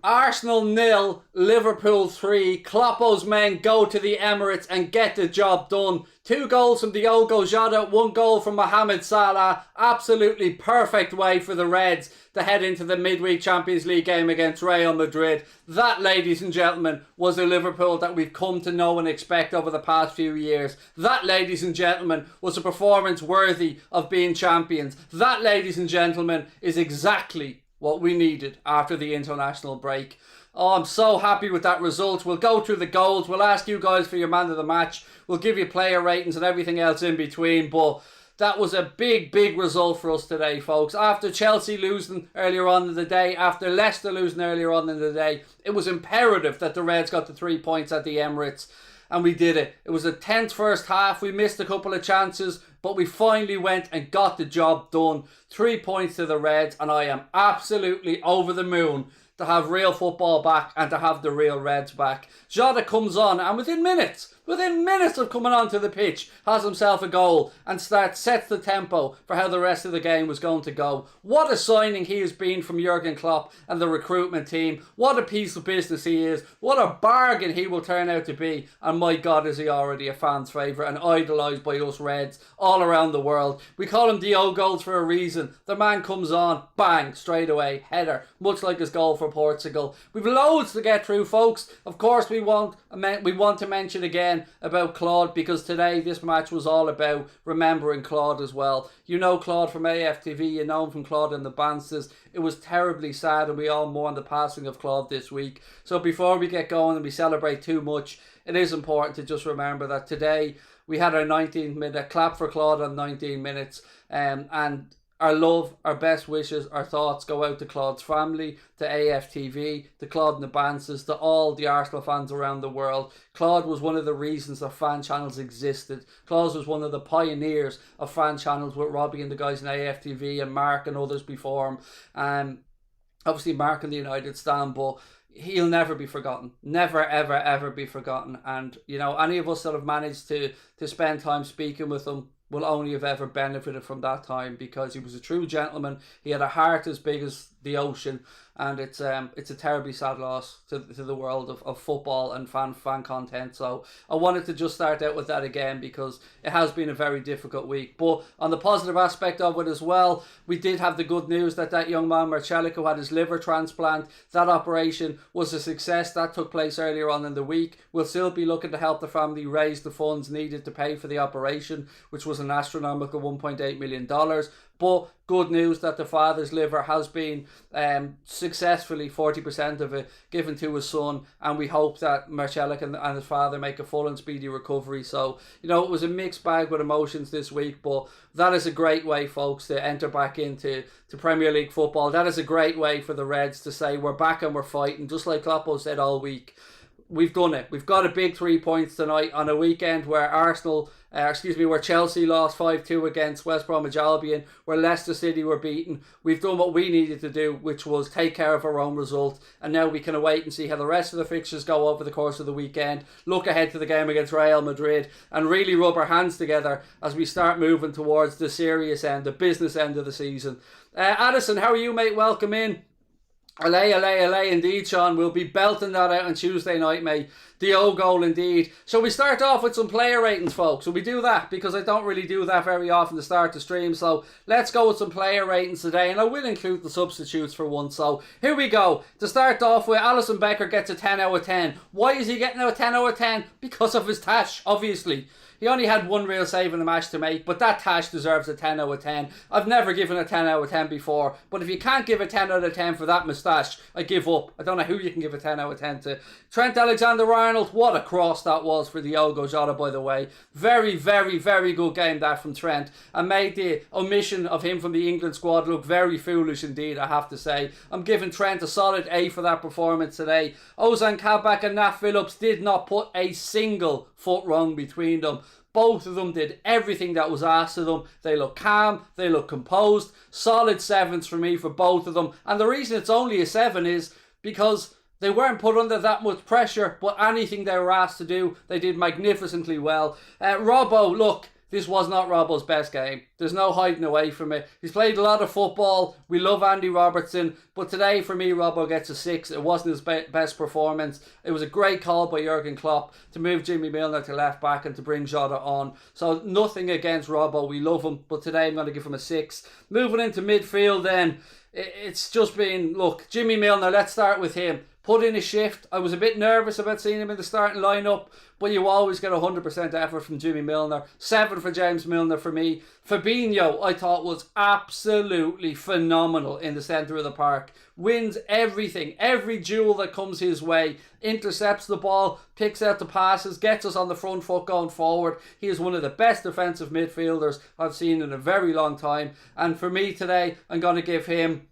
Arsenal 0, Liverpool 3. Kloppo's men go to the Emirates and get the job done. 2 goals from Diogo Jota, 1 goal from Mo Salah. Absolutely perfect way for the Reds to head into the midweek Champions League game against Real Madrid. That, ladies and gentlemen, was the Liverpool that we've come to know and expect over the past few years. That, ladies and gentlemen, was a performance worthy of being champions. That, ladies and gentlemen, is exactly what we needed after the international break. Oh, I'm so happy with that result. We'll go through the goals. We'll ask you guys for your man of the match. We'll give you player ratings and everything else in between. But that was a big result for us today, folks. After Chelsea losing earlier on in the day, after Leicester losing earlier on in the day, it was imperative that the Reds got the 3 points at the Emirates. And we did it. It was a tense first half. We missed a couple of chances, but we finally went and got the job done. 3 points to the Reds, and I am absolutely over the moon to have real football back and to have the real Reds back. Jota comes on, and within minutes of coming onto the pitch, has himself a goal and sets the tempo for how the rest of the game was going to go. What a signing he has been from Jurgen Klopp and the recruitment team. What a piece of business he is. What a bargain he will turn out to be. And my God, is he already a fan's favourite and idolised by us Reds all around the world. We call him Diogo for a reason. The man comes on, bang, straight away, header, much like his goal for Portugal. We've loads to get through, folks. Of course, we want to mention again about Claude, because today this match was all about remembering Claude as well. You know Claude from AFTV, you know him from Claude and the Bansters. It was terribly sad, and we all mourn the passing of Claude this week. So before we get going and we celebrate too much, it is important to just remember that today we had our 19-minute clap for Claude on 19 minutes, and our love, our best wishes, our thoughts go out to Claude's family, to AFTV, to Claude and the Bansters, to all the Arsenal fans around the world. Claude was one of the reasons that fan channels existed. Claude was one of the pioneers of fan channels with Robbie and the guys in AFTV and Mark and others before him. Obviously Mark in the United stand, but he'll never be forgotten. Never, ever, ever be forgotten. And, you know, any of us that have managed to spend time speaking with him will only have ever benefited from that time, because he was a true gentleman. He had a heart as big as the ocean, and it's a terribly sad loss to the world of football and fan content. So I wanted to just start out with that again, because it has been a very difficult week. But on the positive aspect of it as well, we did have the good news that young man Marcelic, who had his liver transplant, that operation was a success. That took place earlier on in the week. We'll still be looking to help the family raise the funds needed to pay for the operation, which was an astronomical $1.8 million. But good news that the father's liver has been successfully, 40% of it, given to his son, and we hope that Marcelic and his father make a full and speedy recovery. So, you know, it was a mixed bag with emotions this week, but that is a great way, folks, to enter back into Premier League football. That is a great way for the Reds to say we're back and we're fighting, just like Kloppo said all week. We've done it. We've got a big 3 points tonight on a weekend where where Chelsea lost 5-2 against West Bromwich Albion, where Leicester City were beaten. We've done what we needed to do, which was take care of our own result. And now we can await and see how the rest of the fixtures go over the course of the weekend. Look ahead to the game against Real Madrid and really rub our hands together as we start moving towards the serious end, the business end of the season. Addison, how are you, mate? Welcome in. Allay, indeed, Sean. We'll be belting that out on Tuesday night, mate. Diogo, indeed. So we start off with some player ratings, folks. So we do that because I don't really do that very often to start the stream. So let's go with some player ratings today, and I will include the substitutes for once. So here we go. To start off with, Alisson Becker gets a 10 out of 10. Why is he getting a 10 out of 10? Because of his tash, obviously. He only had one real save in the match to make, but that tash deserves a 10 out of 10. I've never given a 10 out of 10 before, but if you can't give a 10 out of 10 for that moustache, I give up. I don't know who you can give a 10 out of 10 to. Trent Alexander-Arnold, what a cross that was for Diogo Jota, by the way. Very, very, very good game that from Trent, and made the omission of him from the England squad look very foolish indeed, I have to say. I'm giving Trent a solid A for that performance today. Ozan Kabak and Nat Phillips did not put a single foot wrong between them. Both of them did everything that was asked of them. They look calm, they look composed. Solid sevens for me for both of them. And the reason it's only a 7 is because they weren't put under that much pressure, but anything they were asked to do, they did magnificently well. Robbo, look, this was not Robbo's best game. There's no hiding away from it. He's played a lot of football. We love Andy Robertson. But today, for me, Robbo gets a 6. It wasn't his best performance. It was a great call by Jurgen Klopp to move Jimmy Milner to left back and to bring Jota on. So nothing against Robbo. We love him. But today, I'm going to give him a 6. Moving into midfield then, it's just been, look, Jimmy Milner, let's start with him. Put in a shift. I was a bit nervous about seeing him in the starting lineup, but you always get 100% effort from Jimmy Milner. 7 for James Milner for me. Fabinho, I thought, was absolutely phenomenal in the centre of the park. Wins everything, every duel that comes his way. Intercepts the ball, picks out the passes, gets us on the front foot going forward. He is one of the best defensive midfielders I've seen in a very long time. And for me today, I'm going to give him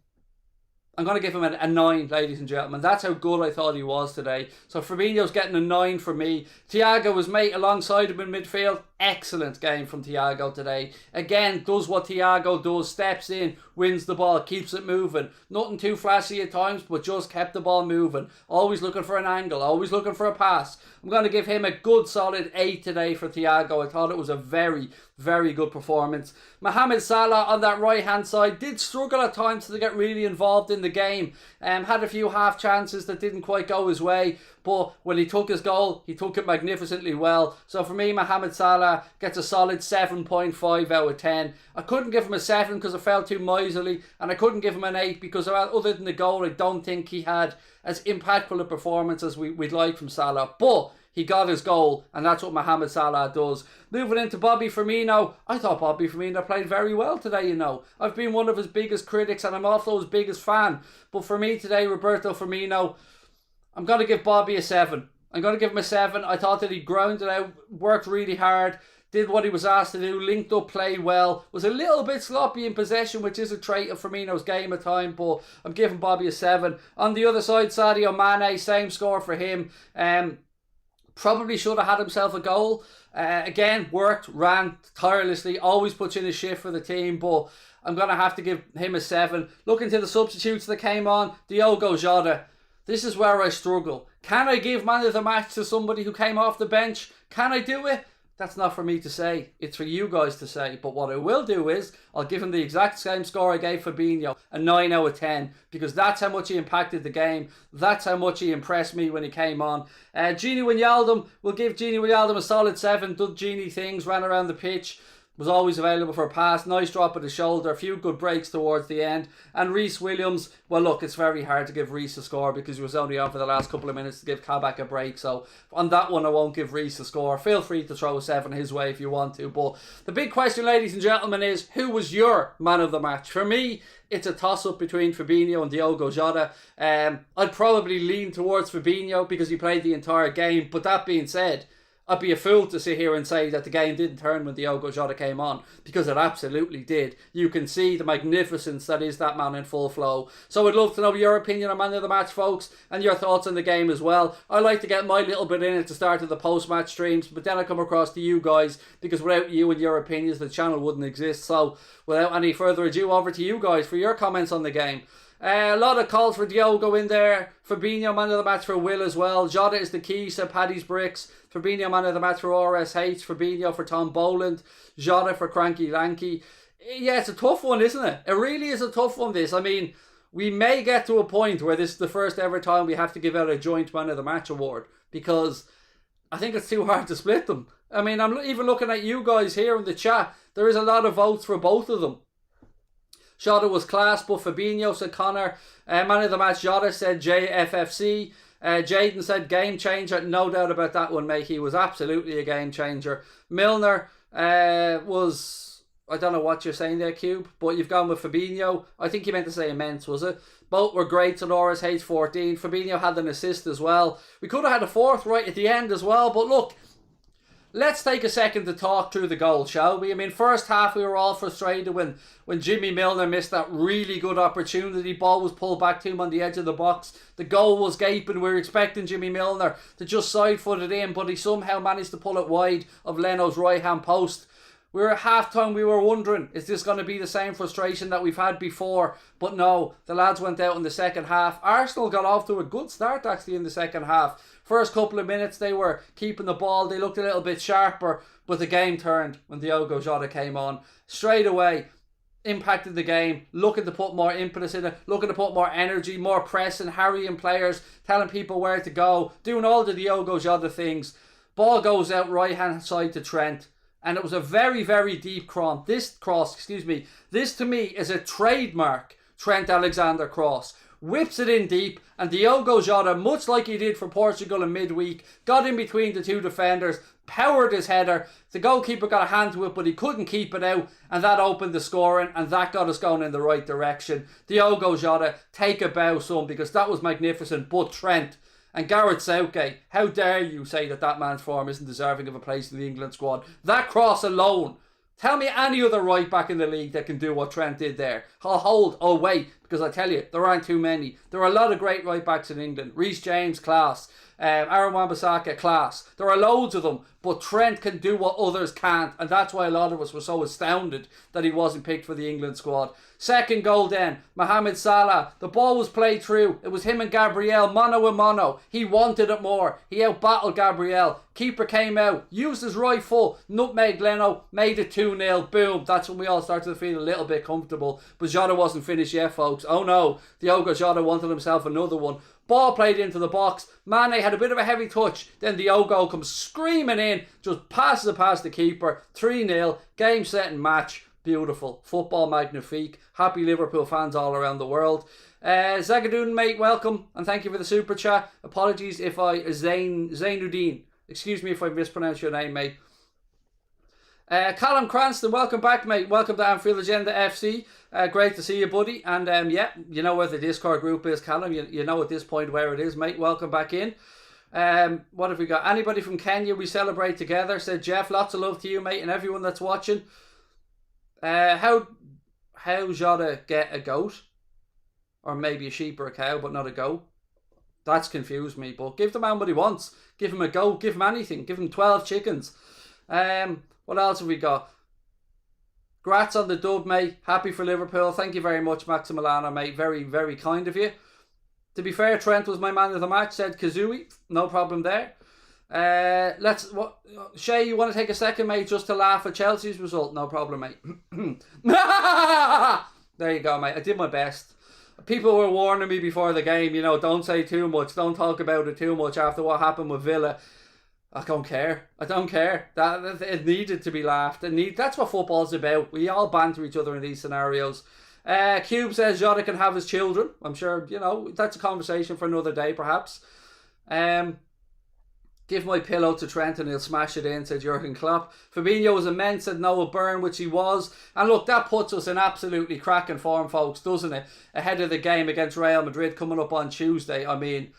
a 9, ladies and gentlemen. That's how good I thought he was today. So Fabinho's getting a 9 for me. Thiago was mate alongside him in midfield. Excellent game from Thiago today. Again, does what Thiago does. Steps in, wins the ball, keeps it moving. Nothing too flashy at times, but just kept the ball moving. Always looking for an angle, always looking for a pass. I'm going to give him a good solid 8 today for Thiago. I thought it was a very, very good performance. Mohamed Salah on that right hand side did struggle at times to get really involved in the game. Had a few half chances that didn't quite go his way, but when he took his goal, he took it magnificently well. So for me, Mohamed Salah gets a solid 7.5 out of 10. I couldn't give him a 7 because I felt too miserly, and I couldn't give him an 8 because other than the goal, I don't think he had as impactful a performance as we'd like from Salah. But he got his goal, and that's what Mohamed Salah does. Moving into Bobby Firmino, I thought Bobby Firmino played very well today, you know. I've been one of his biggest critics, and I'm also his biggest fan. But for me today, Roberto Firmino, I'm going to give Bobby a 7. I'm going to give him a 7. I thought that he grounded out, worked really hard, did what he was asked to do, linked up, played well, was a little bit sloppy in possession, which is a trait of Firmino's game at time, but I'm giving Bobby a 7. On the other side, Sadio Mane, same score for him. Probably should have had himself a goal. Again, worked, ran tirelessly, always puts in a shift for the team, but I'm going to have to give him a 7. Looking to the substitutes that came on, Diogo Jota. This is where I struggle. Can I give man of the match to somebody who came off the bench? Can I do it? That's not for me to say. It's for you guys to say. But what I will do is, I'll give him the exact same score I gave Fabinho, a 9 out of 10. Because that's how much he impacted the game. That's how much he impressed me when he came on. Gini Wijnaldum, we'll give Gini Wijnaldum a solid 7. Did Gini things, ran around the pitch. Was always available for a pass, nice drop of the shoulder, a few good breaks towards the end. And Reece Williams, well look, it's very hard to give Reece a score because he was only on for the last couple of minutes to give Kabak a break. So on that one I won't give Reece a score. Feel free to throw a 7 his way if you want to. But the big question, ladies and gentlemen, is who was your man of the match? For me, it's a toss-up between Fabinho and Diogo Jota. I'd probably lean towards Fabinho because he played the entire game. But that being said, I'd be a fool to sit here and say that the game didn't turn when Diogo Jota came on, because it absolutely did. You can see the magnificence that is that man in full flow. So I'd love to know your opinion on man of the match, folks, and your thoughts on the game as well. I like to get my little bit in at the start of the post-match streams, but then I come across to you guys, because without you and your opinions, the channel wouldn't exist. So without any further ado, over to you guys for your comments on the game. A lot of calls for Diogo in there. Fabinho, man of the match for Will as well. Jota is the key, said Paddy's Bricks. Fabinho, man of the match for RSH. Fabinho for Tom Boland. Jota for Cranky Lanky. Yeah, it's a tough one, isn't it? It really is a tough one, this. I mean, we may get to a point where this is the first ever time we have to give out a joint man of the match award, because I think it's too hard to split them. I mean, I'm even looking at you guys here in the chat. There is a lot of votes for both of them. Jota was class, but Fabinho, said Connor. Man of the match, Jota, said JFFC. Jaden said game changer. No doubt about that one, mate. He was absolutely a game changer. Milner was... I don't know what you're saying there, Cube, but you've gone with Fabinho. I think you meant to say immense, was it? Both were great. And H 14. Fabinho had an assist as well. We could have had a fourth right at the end as well, but look... Let's take a second to talk through the goal, shall we? I mean, first half we were all frustrated when Jimmy Milner missed that really good opportunity. Ball was pulled back to him on the edge of the box. The goal was gaping. We were expecting Jimmy Milner to just side foot it in, but he somehow managed to pull it wide of Leno's right hand post. We were at half-time, we were wondering, is this going to be the same frustration that we've had before? But no, the lads went out in the second half. Arsenal got off to a good start, actually, in the second half. First couple of minutes, they were keeping the ball. They looked a little bit sharper, but the game turned when Diogo Jota came on. Straight away, impacted the game, looking to put more impetus in it, looking to put more energy, more pressing, harrying players, telling people where to go, doing all the Diogo Jota things. Ball goes out right-hand side to Trent. And it was a very, very deep cross. This to me is a trademark Trent Alexander cross. Whips it in deep, and Diogo Jota, much like he did for Portugal in midweek, got in between the two defenders, powered his header. The goalkeeper got a hand to it, but he couldn't keep it out, and that opened the scoring, and that got us going in the right direction. Diogo Jota, take a bow, son, because that was magnificent. But Trent and Gareth Southgate, how dare you say that man's form isn't deserving of a place in the England squad? That cross alone. Tell me any other right back in the league that can do what Trent did there. I'll hold. Oh, wait, because I tell you, there aren't too many. There are a lot of great right backs in England. Reece James, class. Aaron Wan-Bissaka, class. There are loads of them, but Trent can do what others can't, and that's why a lot of us were so astounded that he wasn't picked for the England squad. Second goal then, Mohamed Salah. The ball was played through. It was him and Gabriel, mano a mano. He wanted it more. He outbattled Gabriel. Keeper came out, used his right foot, nutmegged Leno, made it 2-0. Boom. That's when we all started to feel a little bit comfortable. But Jota wasn't finished yet, folks. Oh no, Diogo Jota wanted himself another one. Ball played into the box. Mane had a bit of a heavy touch. Then Diogo comes screaming in, just passes it past the keeper. 3-0. Game, set and match. Beautiful. Football magnifique. Happy Liverpool fans all around the world. Zagadun, mate, welcome. And thank you for the super chat. Apologies if Zainuddin. Excuse me if I mispronounced your name, mate. Callum Cranston, welcome back, mate. Welcome to Anfield Agenda FC. Great to see you, buddy. And yeah, you know where the Discord group is, Callum. You know at this point where it is, mate. Welcome back in. What have we got? Anybody from Kenya? We celebrate together, said Jeff. Lots of love to you, mate, and everyone that's watching. How Jota get a goat? Or maybe a sheep or a cow, but not a goat. That's confused me. But give the man what he wants. Give him a goat. Give him anything. Give him 12 chickens. What else have we got? Grats on the dub, mate. Happy for Liverpool. Thank you very much, Maximiliano, mate. Very, very kind of you. To be fair, Trent was my man of the match, said Kazooie. No problem there. Shay, you want to take a second, mate, just to laugh at Chelsea's result? No problem, mate. There you go, mate. I did my best. People were warning me before the game, you know, don't say too much. Don't talk about it too much after what happened with Villa. I don't care. I don't care. That it needed to be laughed. That's what football's about. We all banter each other in these scenarios. Cube says Jota can have his children. I'm sure, you know, that's a conversation for another day, perhaps. Give my pillow to Trent and he'll smash it in, said Jurgen Klopp. Fabinho was immense, said Noah Byrne, which he was. And look, that puts us in absolutely cracking form, folks, doesn't it? Ahead of the game against Real Madrid coming up on Tuesday. I mean,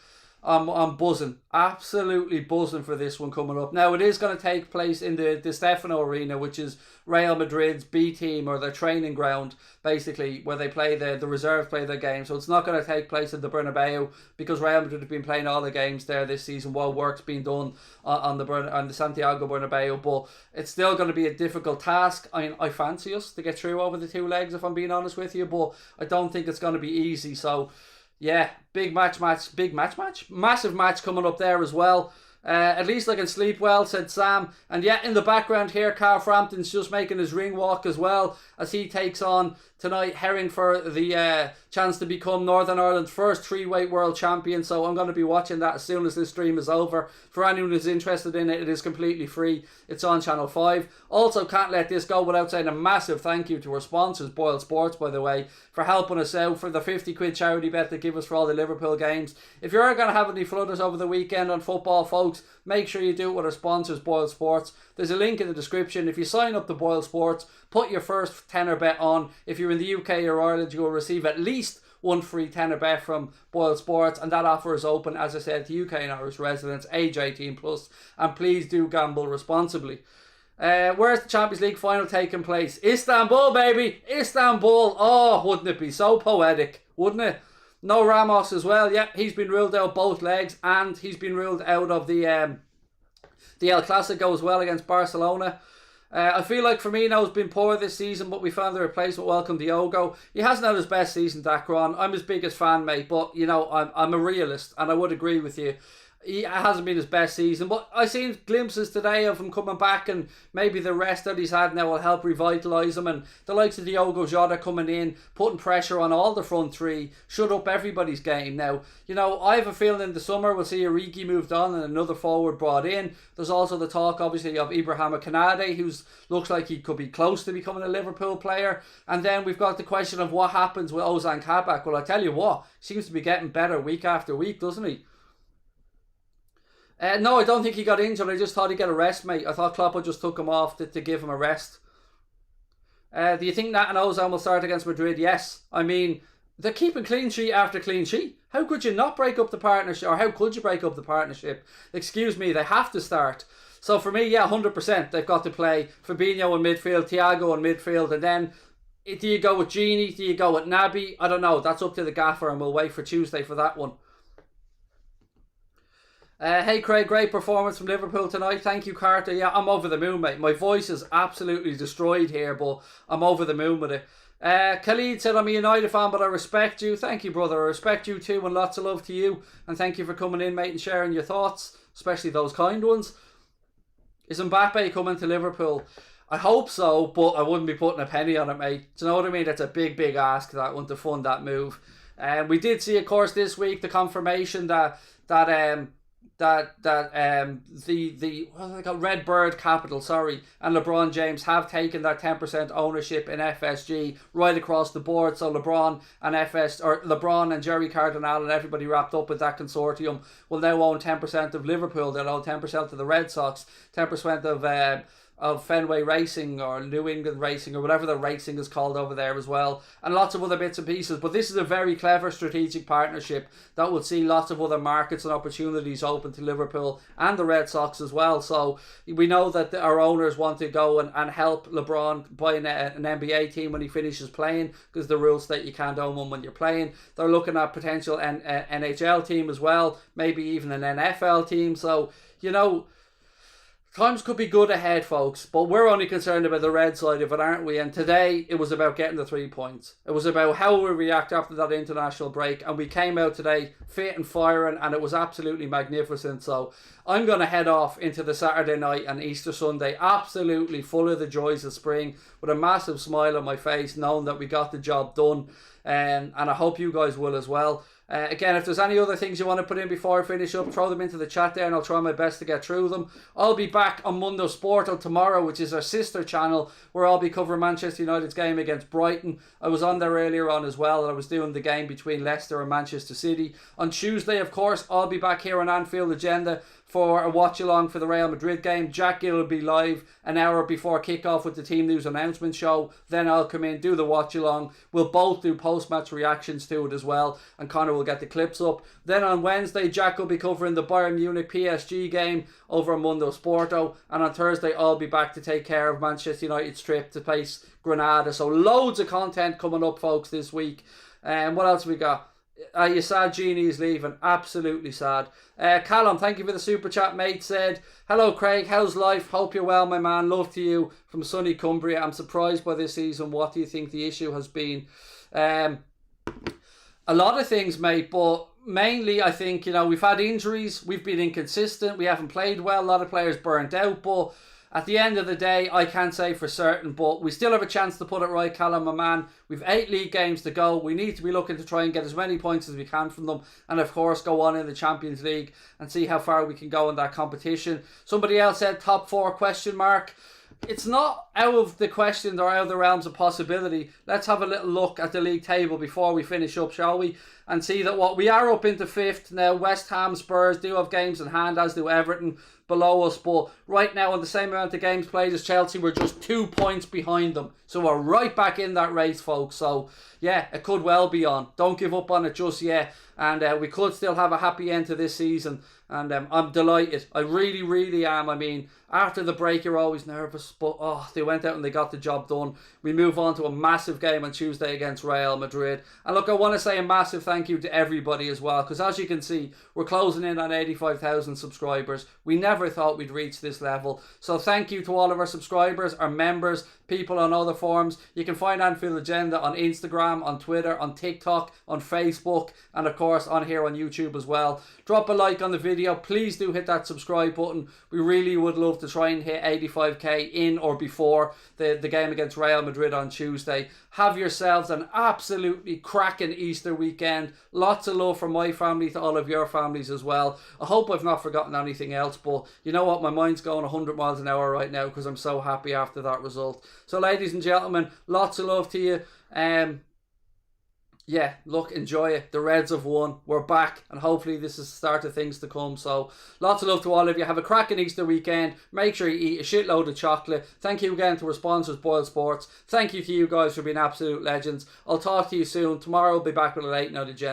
I'm buzzing. Absolutely buzzing for this one coming up. Now, it is going to take place in the Di Stefano Arena, which is Real Madrid's B team, or their training ground, basically, where they play the reserves play their game. So it's not going to take place at the Bernabeu, because Real Madrid have been playing all the games there this season while work's being done on the Santiago Bernabeu. But it's still going to be a difficult task. I mean, I fancy us to get through over the two legs, if I'm being honest with you, but I don't think it's going to be easy. So yeah, big match, massive match coming up there as well. At least I can sleep well, said Sam. And yeah, in the background here, Carl Frampton's just making his ring walk as well, as he takes on tonight Herring for the chance to become Northern Ireland's first 3-weight world champion. So I'm going to be watching that as soon as this stream is over. For anyone who's interested in it, it is completely free. It's on Channel 5. Also, can't let this go without saying a massive thank you to our sponsors, Boyle Sports, by the way, for helping us out, for the 50 quid charity bet they give us for all the Liverpool games. If you're going to have any flutters over the weekend on football, folks, make sure you do it with our sponsors, Boyle Sports. There's a link in the description. If you sign up to Boyle Sports, put your first tenner bet on. If you're in the UK or Ireland, you will receive at least one free tenner bet from Boyle Sports, and that offer is open, as I said, to UK and Irish residents, age 18 plus, and please do gamble responsibly. Where's the Champions League final taking place? Istanbul, baby! Istanbul! Oh, wouldn't it be so poetic? Wouldn't it? No Ramos as well. Yep, he's been ruled out both legs, and he's been ruled out of the El Clasico as well against Barcelona. I feel like Firmino's been poor this season, but we found the replacement. Welcome Diogo. He hasn't had his best season, Dacron. I'm his biggest fan, mate, but, you know, I'm a realist, and I would agree with you. He hasn't been his best season, but I've seen glimpses today of him coming back, and maybe the rest that he's had now will help revitalise him. And the likes of Diogo Jota coming in, putting pressure on all the front three, shut up everybody's game. Now, you know, I have a feeling in the summer we'll see Origi moved on and another forward brought in. There's also the talk, obviously, of Ibrahima Konate, who looks like he could be close to becoming a Liverpool player. And then we've got the question of what happens with Ozan Kabak. Well, I tell you what, he seems to be getting better week after week, doesn't he? No, I don't think he got injured. I just thought he'd get a rest, mate. I thought Klopp just took him off to give him a rest. Do you think Nat and Ozan will start against Madrid? Yes. I mean, they're keeping clean sheet after clean sheet. How could you not break up the partnership? Or how could you break up the partnership? Excuse me, they have to start. So for me, yeah, 100%. They've got to play Fabinho in midfield, Thiago in midfield, and then do you go with Gini? Do you go with Naby? I don't know. That's up to the gaffer, and we'll wait for Tuesday for that one. Hey Craig, great performance from Liverpool tonight. Thank you, Carter. Yeah, I'm over the moon, mate. My voice is absolutely destroyed here, but I'm over the moon with it. Khalid said, I'm a United fan, but I respect you. Thank you, brother. I respect you too, and lots of love to you. And thank you for coming in, mate, and sharing your thoughts, especially those kind ones. Is Mbappe coming to Liverpool? I hope so, but I wouldn't be putting a penny on it, mate. Do you know what I mean? That's a big, big ask, that one, to fund that move. We did see, of course, this week the confirmation that Red Bird Capital, and LeBron James have taken that 10% ownership in FSG right across the board. So LeBron and Jerry Cardinal and everybody wrapped up with that consortium will now own 10% of Liverpool. They'll own 10% of the Red Sox, 10% of Fenway Racing or New England Racing or whatever the racing is called over there as well, and lots of other bits and pieces. But this is a very clever strategic partnership that will see lots of other markets and opportunities open to Liverpool and the Red Sox as well. So we know that our owners want to go and help LeBron buy an NBA team when he finishes playing, because the rules state you can't own one when you're playing. They're looking at potential NHL team as well, maybe even an NFL team. So, you know, times could be good ahead, folks, but we're only concerned about the red side of it, aren't we? And today, it was about getting the 3 points. It was about how we react after that international break, and we came out today fit and firing, and it was absolutely magnificent. So I'm going to head off into the Saturday night and Easter Sunday absolutely full of the joys of spring, with a massive smile on my face, knowing that we got the job done, and I hope you guys will as well. Again, if there's any other things you want to put in before I finish up, throw them into the chat there and I'll try my best to get through them. I'll be back on Mundo Sporto tomorrow, which is our sister channel, where I'll be covering Manchester United's game against Brighton. I was on there earlier on as well, and I was doing the game between Leicester and Manchester City. On Tuesday, of course, I'll be back here on Anfield Agenda for a watch-along for the Real Madrid game. Jack Gill will be live an hour before kick-off with the team news announcement show. Then I'll come in, do the watch-along. We'll both do post-match reactions to it as well, and Connor will get the clips up. Then on Wednesday, Jack will be covering the Bayern Munich PSG game over on Mundo Sporto. And on Thursday, I'll be back to take care of Manchester United's trip to face Granada. So loads of content coming up, folks, this week. And what else we got? You sad Genie is leaving. Absolutely sad. Callum, thank you for the super chat, mate. Said, hello Craig, how's life? Hope you're well, my man. Love to you from sunny Cumbria. I'm surprised by this season. What do you think the issue has been? A lot of things, mate, but mainly I think, you know, we've had injuries, we've been inconsistent, we haven't played well, a lot of players burnt out, but at the end of the day, I can't say for certain, but we still have a chance to put it right, Callum, my man. We've 8 league games to go. We need to be looking to try and get as many points as we can from them, and of course go on in the Champions League and see how far we can go in that competition. Somebody else said top 4 question mark. It's not out of the question or out of the realms of possibility. Let's have a little look at the league table before we finish up, shall we? And see that what we are up into 5th now. West Ham, Spurs do have games in hand, as do Everton below us. But right now, on the same amount of games played as Chelsea, we're just 2 points behind them. So we're right back in that race, folks. So yeah, it could well be on. Don't give up on it just yet. And we could still have a happy end to this season. And I'm delighted. I really, really am. I mean, after the break, you're always nervous. But, they went out and they got the job done. We move on to a massive game on Tuesday against Real Madrid. And look, I want to say a massive thank thank you to everybody as well, because as you can see, we're closing in on 85,000 subscribers. We never thought we'd reach this level. So thank you to all of our subscribers, our members, people on other forums. You can find Anfield Agenda on Instagram, on Twitter, on TikTok, on Facebook, and of course on here on YouTube as well. Drop a like on the video. Please do hit that subscribe button. We really would love to try and hit 85k in or before the game against Real Madrid on Tuesday. Have yourselves an absolutely cracking Easter weekend. Lots of love from my family to all of your families as well. I hope I've not forgotten anything else, but you know what? My mind's going 100 miles an hour right now because I'm so happy after that result. So ladies and gentlemen, lots of love to you. Yeah, look, enjoy it. The Reds have won. We're back, and hopefully this is the start of things to come. So, lots of love to all of you. Have a cracking Easter weekend. Make sure you eat a shitload of chocolate. Thank you again to our sponsors, Boyle Sports. Thank you to you guys for being absolute legends. I'll talk to you soon. Tomorrow I'll be back with a late night agenda.